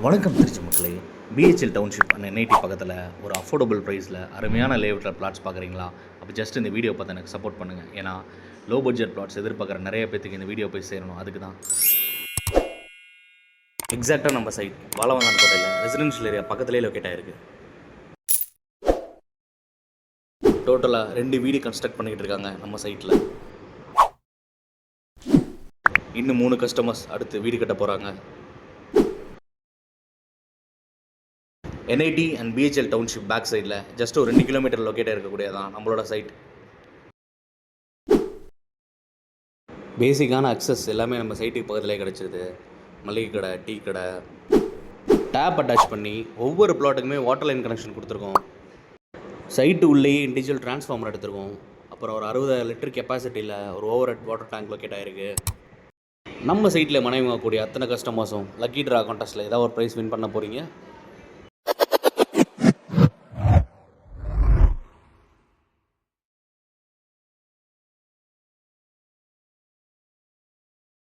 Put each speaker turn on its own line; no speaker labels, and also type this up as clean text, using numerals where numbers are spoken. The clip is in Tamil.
வணக்கம் திருச்சி மக்களே. பிஹெச்எல் டவுன்ஷிப் அண்ட் என்ஐடி பக்கத்தில் ஒரு அஃபோர்டபுள் ப்ரைஸில் அருமையான லேஅவுட்டில் பிளாட்ஸ் பார்க்குறீங்களா? அப்போ ஜஸ்ட் இந்த வீடியோ பார்த்து எனக்கு சப்போர்ட் பண்ணுங்கள். ஏன்னா லோ பட்ஜெட் பிளாட்ஸ் எதிர்பார்க்குற நிறைய பேத்துக்கு இந்த வீடியோ போய் சேரணும். அதுக்கு தான் எக்ஸாக்டாக நம்ம சைட் வாழவந்தான் கோட்டையில் ரெசிடென்ஷியல் ஏரியா பக்கத்துலேயே லொக்கேட் ஆகிருக்கு. டோட்டலாக 2 வீடு கன்ஸ்ட்ரக்ட் பண்ணிக்கிட்டு இருக்காங்க நம்ம சைட்டில். இன்னும் 3 கஸ்டமர்ஸ் அடுத்து வீடு கட்ட போகிறாங்க. NIT and BHEL township back சைடில் ஜஸ்ட் ஒரு 2 கிலோமீட்டர் லொக்கேட்டாக இருக்கக்கூடியதான் நம்மளோட சைட். பேசிக்கான அக்சஸ் எல்லாமே நம்ம சைட்டுக்கு பக்கத்துலேயே கிடச்சிருது. மளிகை கடை, டீ கடை, டேப் அட்டாச் பண்ணி ஒவ்வொரு பிளாட்டுக்குமே வாட்டர் லைன் கனெக்ஷன் கொடுத்துருக்கோம். சைட்டு உள்ளேயே இண்டிவிஜுவல் டிரான்ஸ்ஃபார்மர் எடுத்துருக்கோம். அப்புறம் ஒரு 60 லிட்டர் கெப்பாசிட்டியில் ஒரு over head water tank locate ஆகிருக்கு. நம்ம சைட்டில் மனைவி வாங்கக்கூடிய அத்தனை கஸ்டமர்ஸும் லக்கி ட்ரா கான்டெஸ்ட்டில் ஏதாவது ஒரு ப்ரைஸ் வின் பண்ண போகிறீங்க.